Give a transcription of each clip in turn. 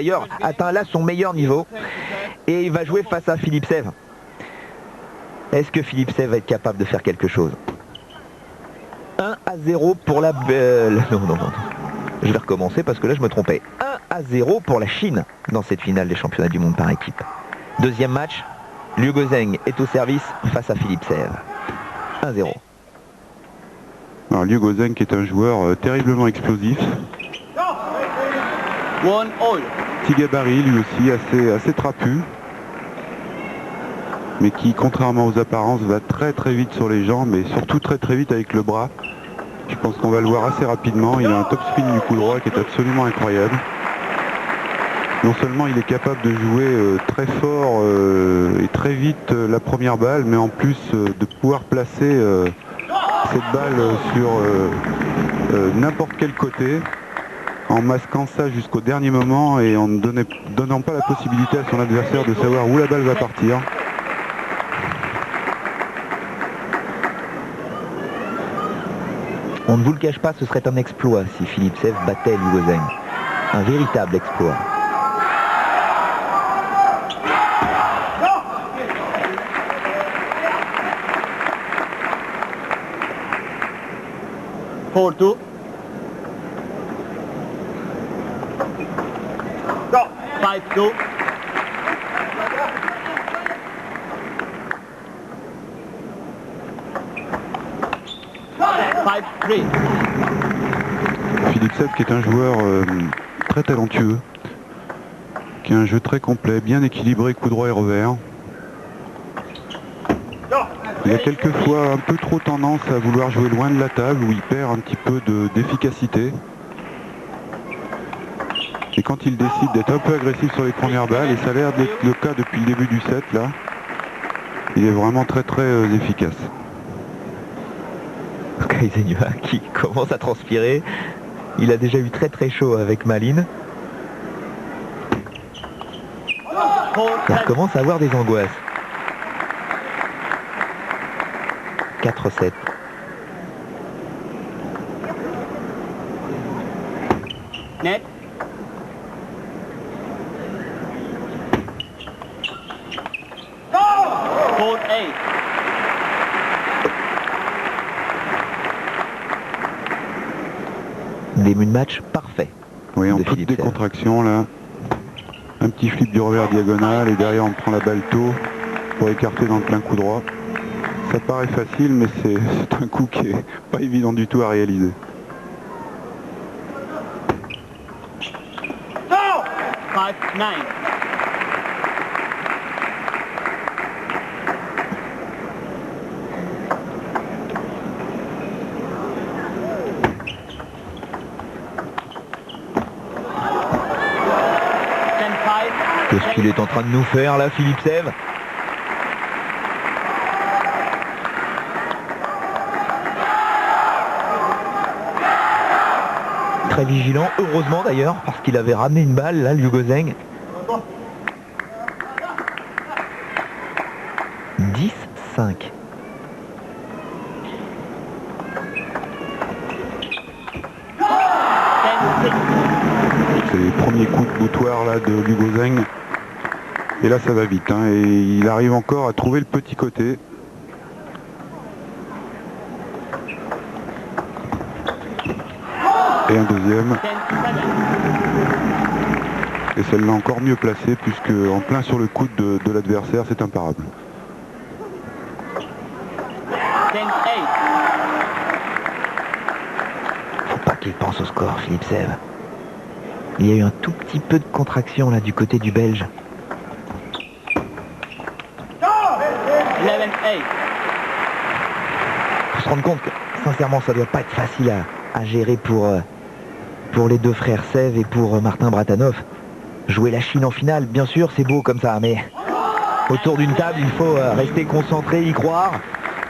d'ailleurs atteint là son meilleur niveau. Et il va jouer face à Philippe Sève. Est-ce que Philippe Sève va être capable de faire quelque chose? 1-0 pour la... Non. Je vais recommencer parce que là je me trompais. 1-0 pour la Chine dans cette finale des championnats du monde par équipe. Deuxième match, Liu Guozheng est au service face à Philippe Sève. 1-0. Alors Liu Guozheng qui est un joueur terriblement explosif. Petit gabarit lui aussi, assez trapu. Mais qui, contrairement aux apparences, va très vite sur les jambes et surtout très vite avec le bras. Je pense qu'on va le voir assez rapidement. Il a un top spin du coup droit qui est absolument incroyable. Non seulement il est capable de jouer très fort et très vite la première balle, mais en plus de pouvoir placer cette balle sur n'importe quel côté, en masquant ça jusqu'au dernier moment et en ne donnant pas la possibilité à son adversaire de savoir où la balle va partir. On ne vous le cache pas, ce serait un exploit si Philippe Sève battait Liu Guozheng. Un véritable exploit. Four two. Go. 5-2. Philippe Sève qui est un joueur très talentueux, qui a un jeu très complet, bien équilibré, coup droit et revers. Il a quelquefois un peu trop tendance à vouloir jouer loin de la table où il perd un petit peu d'efficacité. Et quand il décide d'être un peu agressif sur les premières balles, et ça a l'air d'être le cas depuis le début du set là, il est vraiment très efficace. Kaizeniwa qui commence à transpirer. Il a déjà eu très chaud avec Malines. Il recommence à avoir des angoisses. 4-7. Net. Début de match parfait. Oui, en toute décontraction là. Un petit flip du revers diagonal et derrière on prend la balle tôt pour écarter dans le plein coup droit. Ça paraît facile mais c'est un coup qui est pas évident du tout à réaliser. Oh! 5-9. Qu'est-ce qu'il est en train de nous faire là, Philippe Sève? Très vigilant, heureusement d'ailleurs, parce qu'il avait ramené une balle là, Liu Guozheng. 10-5. C'est les premiers coups de boutoir là de Liu Guozheng. Et là ça va vite hein, et il arrive encore à trouver le petit côté. Et un deuxième. Et celle-là encore mieux placée puisque en plein sur le coude de l'adversaire, c'est imparable. Faut pas qu'il pense au score, Philippe Sève. Il y a eu un tout petit peu de contraction là du côté du Belge. 11-8. Faut se rendre compte que sincèrement ça doit pas être facile à gérer pour les deux frères Sève et pour Martin Bratanov. Jouer la Chine en finale, bien sûr c'est beau comme ça, mais autour d'une table il faut rester concentré, y croire.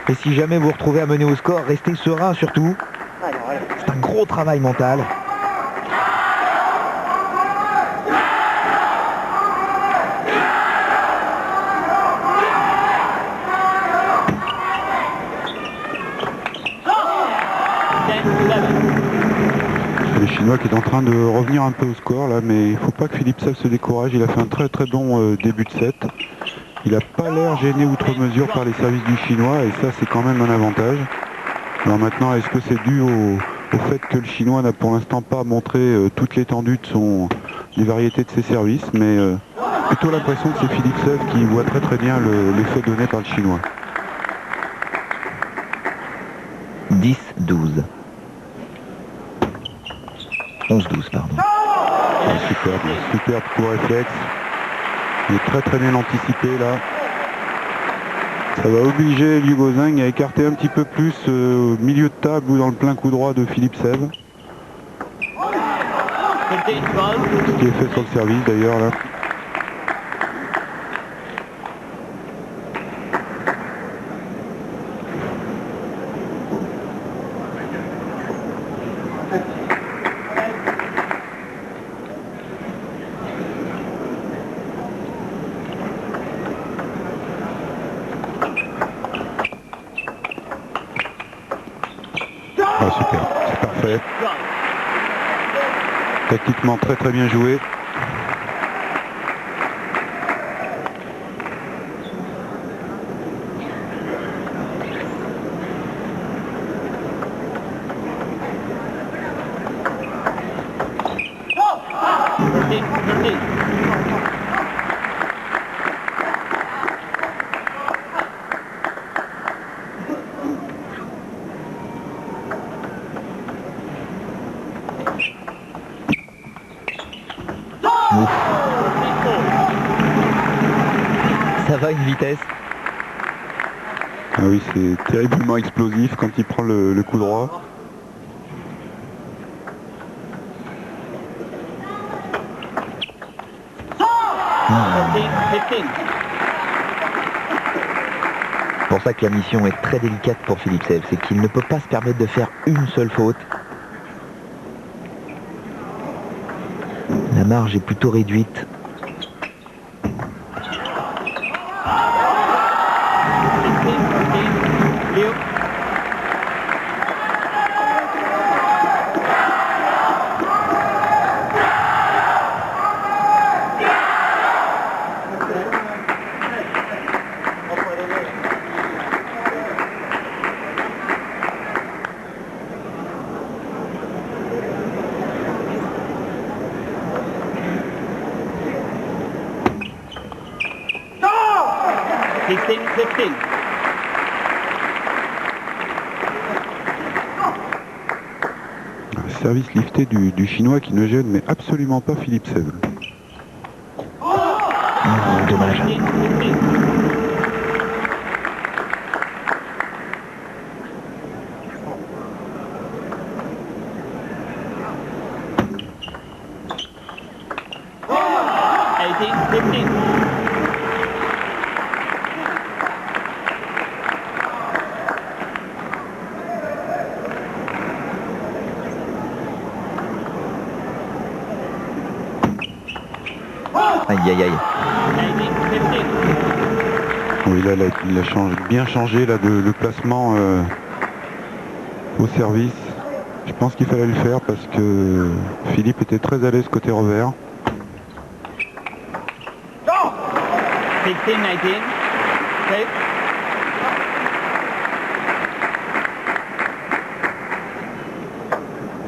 Et si jamais vous vous retrouvez à mener au score, restez serein surtout. C'est un gros travail mental. Chinois qui est en train de revenir un peu au score là, mais il ne faut pas que Philippe Sèvres se décourage. Il a fait un très très bon début de set. Il n'a pas l'air gêné outre mesure par les services du Chinois et ça c'est quand même un avantage. Alors maintenant, est-ce que c'est dû au fait que le Chinois n'a pour l'instant pas montré toute l'étendue de des variétés de ses services, mais plutôt l'impression que c'est Philippe Sèvres qui voit très très bien l'effet donné par le Chinois. 10-12. 11-12, pardon. Superbe coup réflexe. Il est très très bien anticipé là. Ça va obliger Liu Gaozeng à écarter un petit peu plus au milieu de table ou dans le plein coup droit de Philippe Sèvres. Ce qui est fait sur le service d'ailleurs là. Ah super, c'est parfait. Tactiquement très très bien joué. Ça va, une vitesse. Ah oui, c'est terriblement explosif quand il prend le coup droit. C'est pour ça que la mission est très délicate pour Philippe Sèvres, c'est qu'il ne peut pas se permettre de faire une seule faute. La marge est plutôt réduite. Service lifté du Chinois qui ne gêne mais absolument pas Philippe Sèvres. Dommage. Aïe aïe aïe. Oui, là, il a bien changé là, le placement au service. Je pense qu'il fallait le faire parce que Philippe était très à l'aise côté revers.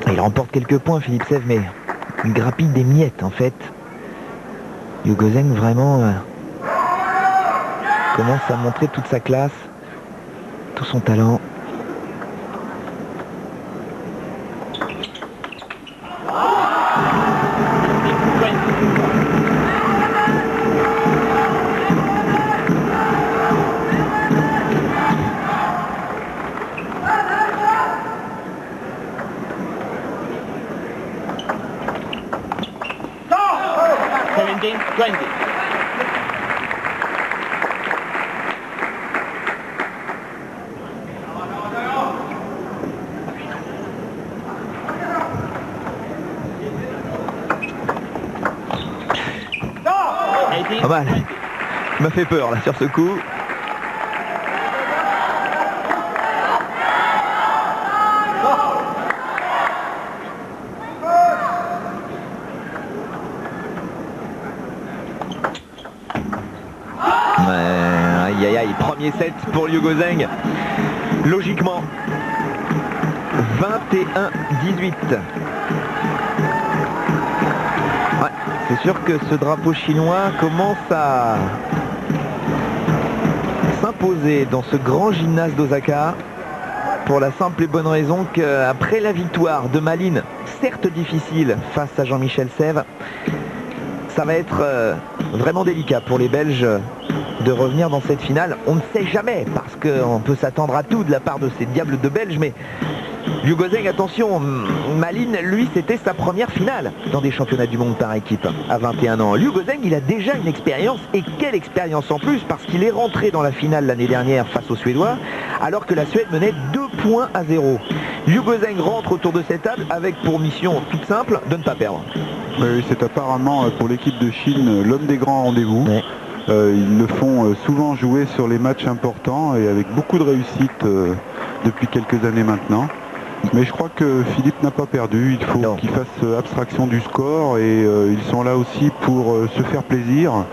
Il remporte quelques points, Philippe Sèvres, mais il grappille des miettes en fait. Liu Gaozeng vraiment commence à montrer toute sa classe, tout son talent. Pas mal. Il m'a fait peur là sur ce coup. aïe, premier set pour Liu Gozeng. Logiquement, 21-18. Ouais, c'est sûr que ce drapeau chinois commence à s'imposer dans ce grand gymnase d'Osaka pour la simple et bonne raison qu'après la victoire de Malines, certes difficile face à Jean-Michel Sève, ça va être vraiment délicat pour les Belges de revenir dans cette finale. On ne sait jamais, parce qu'on peut s'attendre à tout de la part de ces diables de Belges, mais Liu Gozeng, attention, Malines, lui, c'était sa première finale dans des championnats du monde par équipe à 21 ans. Liu Gozeng, il a déjà une expérience, et quelle expérience en plus, parce qu'il est rentré dans la finale l'année dernière face aux Suédois, alors que la Suède menait 2-0. Liu Gozeng rentre autour de cette table avec pour mission toute simple de ne pas perdre. Oui, c'est apparemment pour l'équipe de Chine l'homme des grands rendez-vous. Ouais. Ils le font souvent jouer sur les matchs importants et avec beaucoup de réussite depuis quelques années maintenant. Mais je crois que Philippe n'a pas perdu, il faut qu'il fasse abstraction du score et ils sont là aussi pour se faire plaisir.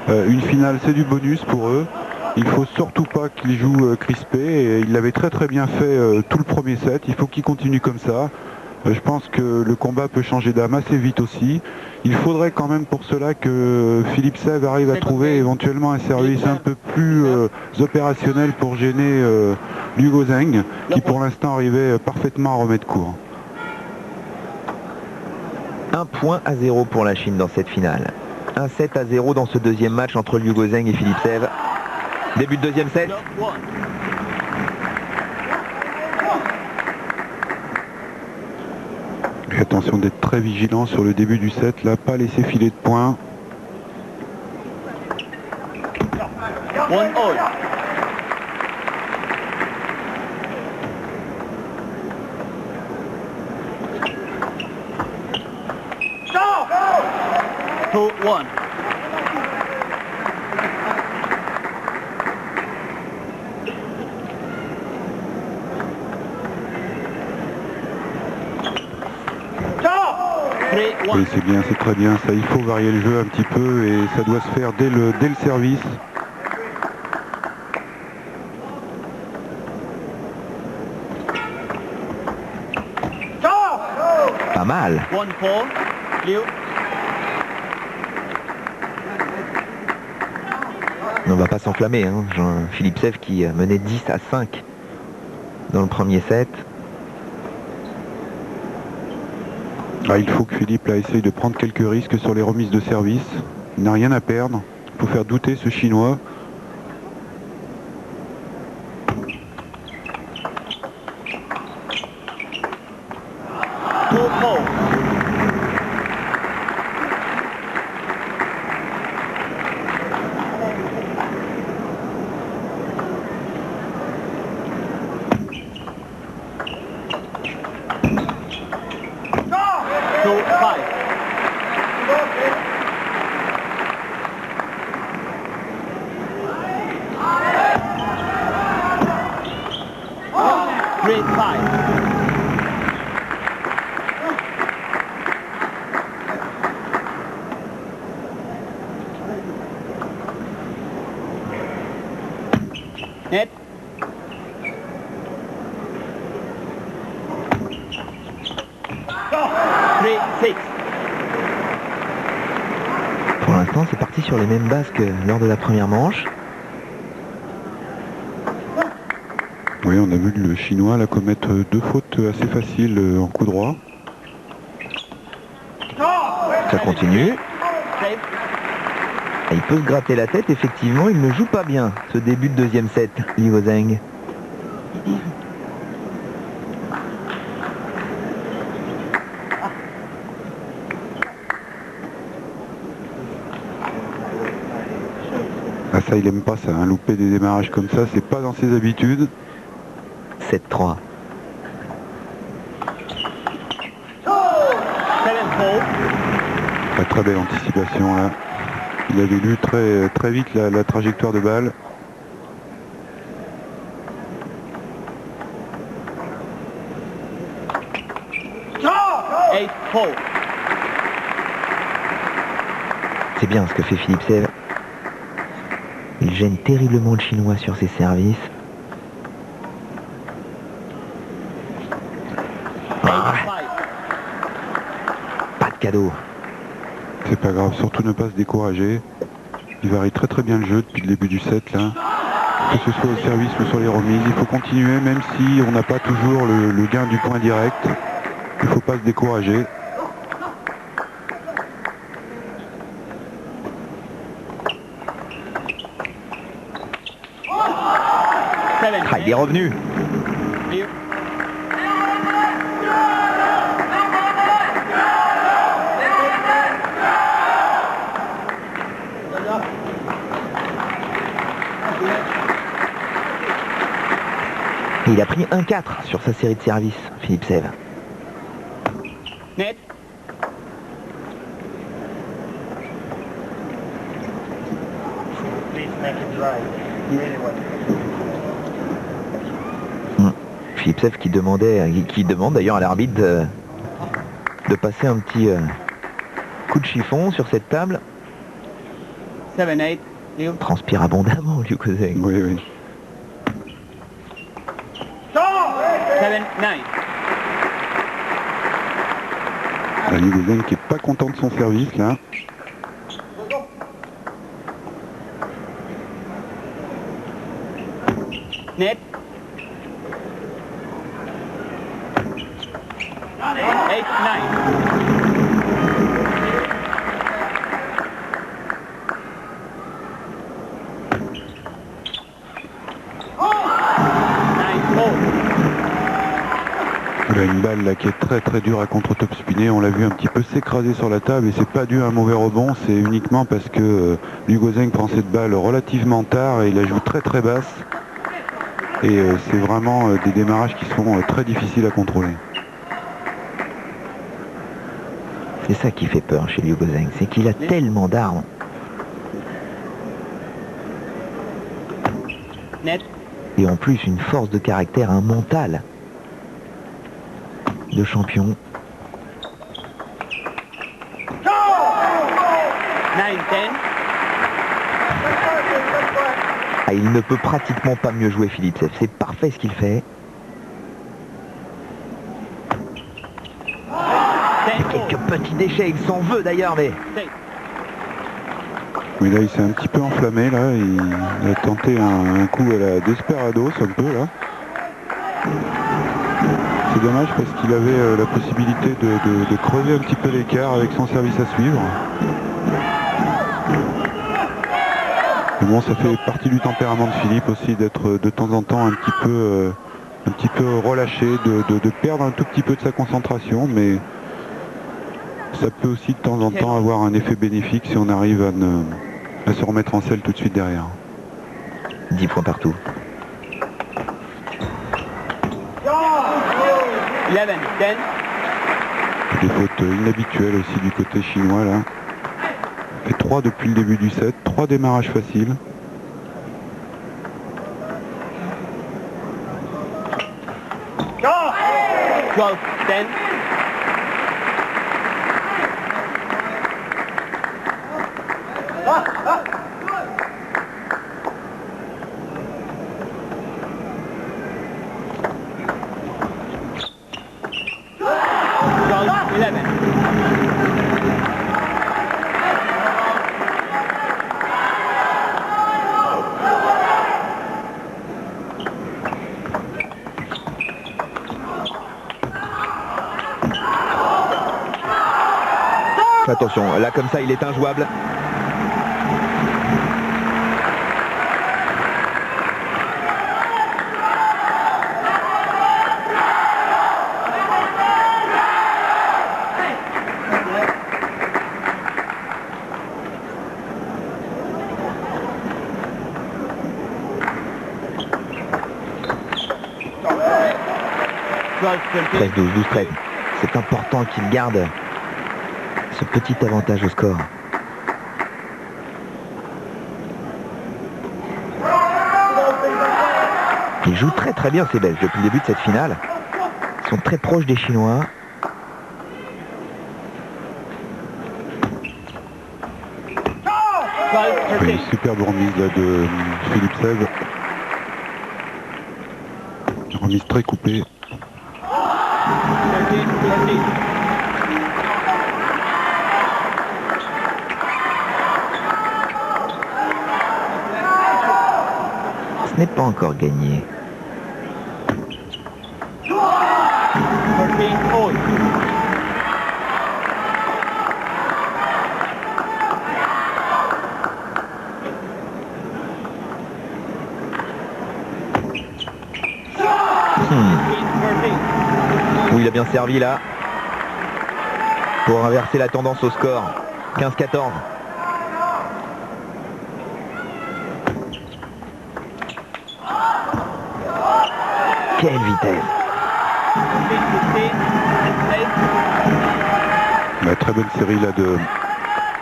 Une finale, c'est du bonus pour eux. Il ne faut surtout pas qu'ils jouent crispé et il l'avait très bien fait tout le premier set. Il faut qu'il continue comme ça. Je pense que le combat peut changer d'âme assez vite aussi. Il faudrait quand même pour cela que Philippe Sève arrive à trouver éventuellement un service un peu plus opérationnel pour gêner Liu Gozeng, qui pour l'instant arrivait parfaitement à remettre court. 1-0 pour la Chine dans cette finale. 1-7-0 dans ce deuxième match entre Liu Gozeng et Philippe Sève. Début de deuxième set. Et attention d'être très vigilant sur le début du set, là, pas laisser filer de points. Oui, c'est bien, c'est très bien, ça, il faut varier le jeu un petit peu et ça doit se faire dès le service. Pas mal. On va pas s'enflammer, hein. Philippe Sève qui menait 10-5 dans le premier set. Ah, il faut que Philippe là, essaye de prendre quelques risques sur les remises de service. Il n'a rien à perdre. Il faut faire douter ce Chinois. Net. Pour l'instant, c'est parti sur les mêmes bases que lors de la première manche. Oui, on a vu le Chinois là, commettre deux fautes assez faciles en coup droit. Ça continue. Il peut se gratter la tête, effectivement, il ne joue pas bien ce début de deuxième set, Liu Gozeng. Ah ça, il aime pas ça, hein, louper des démarrages comme ça, c'est pas dans ses habitudes. 7-3. Très belle anticipation là. Il avait lu très vite la trajectoire de balle. C'est bien ce que fait Philippe Sève. Il gêne terriblement le Chinois sur ses services. Ah, 85. pas de cadeau. C'est pas grave, surtout ne pas se décourager. Il varie très très bien le jeu depuis le début du set là. Que ce soit au service ou sur les remises, il faut continuer même si on n'a pas toujours le gain du point direct. Il ne faut pas se décourager. Ah, il est revenu. Il a pris 1-4 sur sa série de services, Philippe Sève. Net. Philippe Sève qui demande d'ailleurs à l'arbitre de passer un petit coup de chiffon sur cette table. 7-8. Liu. Transpire abondamment, Liu Kozeng. Oui, oui. 7-9. Liu Kozeng qui est pas content de son service là. Net. 8-9. Il a une balle là qui est très très dure à contre-top spinner. On l'a vu un petit peu s'écraser sur la table et c'est pas dû à un mauvais rebond, c'est uniquement parce que Liu Kozeng prend cette balle relativement tard et il la joue très très basse. Et c'est vraiment des démarrages qui sont très difficiles à contrôler. C'est ça qui fait peur chez Liu Kozeng, c'est qu'il a tellement d'armes. Net. Et en plus une force de caractère, un mental de champion. 9-10. Ah, il ne peut pratiquement pas mieux jouer, Philippe Sève. C'est parfait ce qu'il fait. Quelques petits déchets, il s'en veut d'ailleurs, mais... Mais là il s'est un petit peu enflammé là, il a tenté un coup à la Desperados un peu là. C'est dommage parce qu'il avait la possibilité de creuser un petit peu l'écart avec son service à suivre. Mais bon, ça fait partie du tempérament de Philippe aussi d'être de temps en temps un petit peu relâché, de perdre un tout petit peu de sa concentration, mais ça peut aussi de temps en temps avoir un effet bénéfique si on arrive à se remettre en selle tout de suite derrière. 10 points partout. 11-10. Des fautes inhabituelles aussi du côté chinois là. Il fait 3 depuis le début du set, 3 démarrages faciles. Go! 12-10. Attention, là comme ça il est injouable. « 13-12, 12-13. C'est important qu'il garde ce petit avantage au score. Ils jouent très très bien ces Belges depuis le début de cette finale. Ils sont très proches des Chinois. Une superbe remise là de Philippe Sèvres. Remise très coupée. Ce n'est pas encore gagné. Oui, il a bien servi là pour inverser la tendance au score. 15-14. Quelle vitesse! La très bonne série là de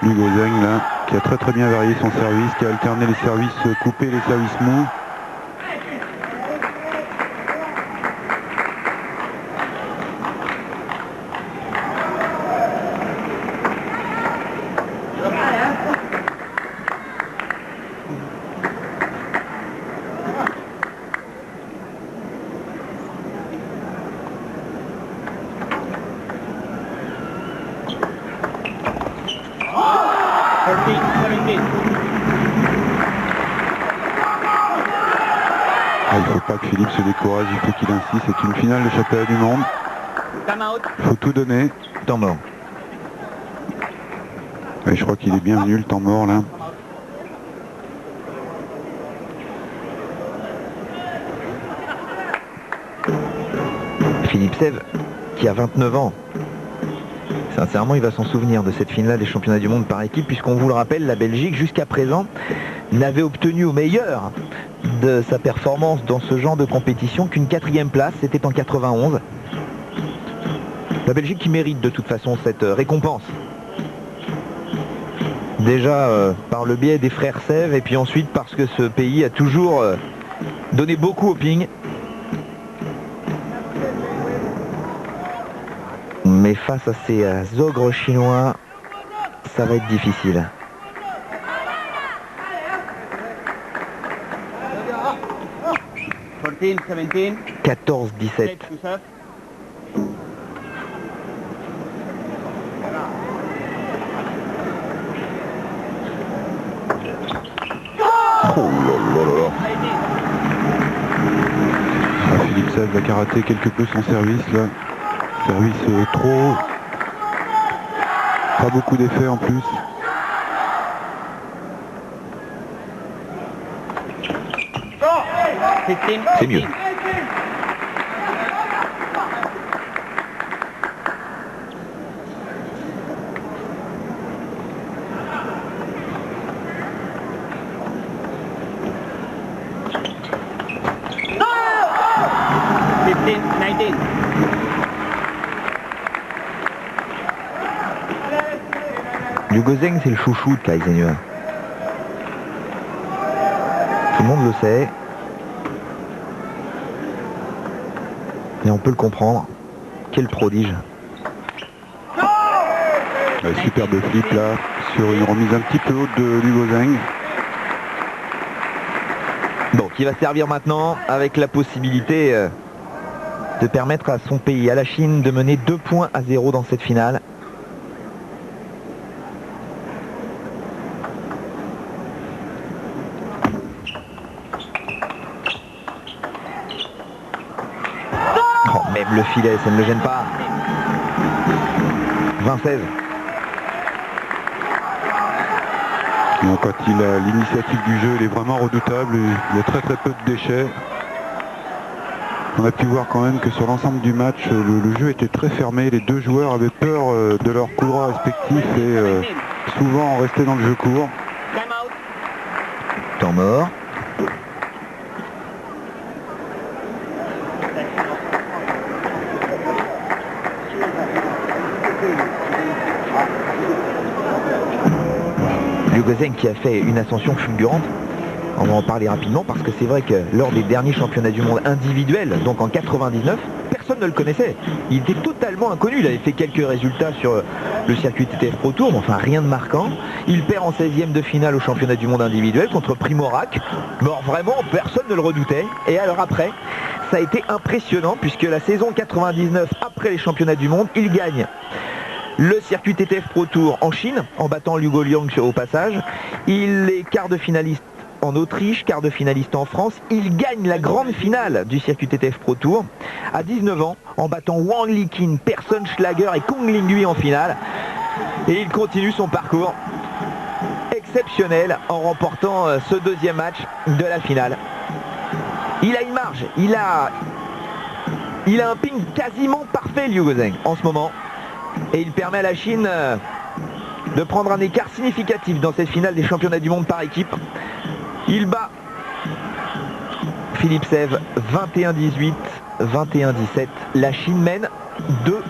Hugo Zeng là, qui a très bien varié son service, qui a alterné les services coupés et les services mous. Il ne faut pas que Philippe se décourage, il faut qu'il insiste, c'est une finale de championnat du monde. Il faut tout donner. Temps mort. Et je crois qu'il est bienvenu le temps mort là. Philippe Sèvres, qui a 29 ans. Sincèrement, il va s'en souvenir de cette finale des championnats du monde par équipe, puisqu'on vous le rappelle, la Belgique, jusqu'à présent, n'avait obtenu au meilleur de sa performance dans ce genre de compétition qu'une 4e place, c'était en 91. La Belgique qui mérite de toute façon cette récompense. Déjà par le biais des frères Sèvres, et puis ensuite parce que ce pays a toujours donné beaucoup au ping. Mais face à ces ogres chinois, ça va être difficile. $14-17. 14-17. Oh là là. Philippe Sèvres qui a raté quelque peu son service là. Service trop. Pas beaucoup d'effets en plus. C'est mieux. Hugo Zeng, c'est le chouchou de Kai Zheng Yuan. Tout le monde le sait. Et on peut le comprendre. Quel prodige. Superbe flip là, sur une remise un petit peu haute de Hugo Zeng. Bon, qui va servir maintenant avec la possibilité de permettre à son pays, à la Chine, de mener 2-0 dans cette finale. Oh, même le filet, ça ne le gêne pas. 20-16. Quand il a l'initiative du jeu, il est vraiment redoutable, il y a très peu de déchets. On a pu voir quand même que sur l'ensemble du match, le jeu était très fermé, les deux joueurs avaient peur de leur coup droit respectif et souvent restaient dans le jeu court. Temps mort. Hugo Zeng qui a fait une ascension fulgurante. On va en parler rapidement parce que c'est vrai que lors des derniers championnats du monde individuels, donc en 99, personne personne ne le connaissait. Il était totalement inconnu. Il avait fait quelques résultats sur le circuit TTF Pro Tour, mais enfin rien de marquant. Il perd en 16e de finale au championnat du monde individuel contre Primorac. Bon, vraiment, personne ne le redoutait. Et alors après, ça a été impressionnant puisque la saison 99, après les championnats du monde, il gagne le circuit TTF Pro Tour en Chine, en battant Liu Liang au passage. Il est quart de finaliste en Autriche, quart de finaliste en France. Il gagne la grande finale du circuit TTF Pro Tour à 19 ans, en battant Wang Liqin, Persson Schlager et Kong Linghui en finale. Et il continue son parcours exceptionnel en remportant ce deuxième match de la finale. Il a une marge, il a un ping quasiment parfait, Liu Guozheng, en ce moment. Et il permet à la Chine de prendre un écart significatif dans cette finale des championnats du monde par équipe. Il bat Philippe Sèvres 21-18, 21-17. La Chine mène 2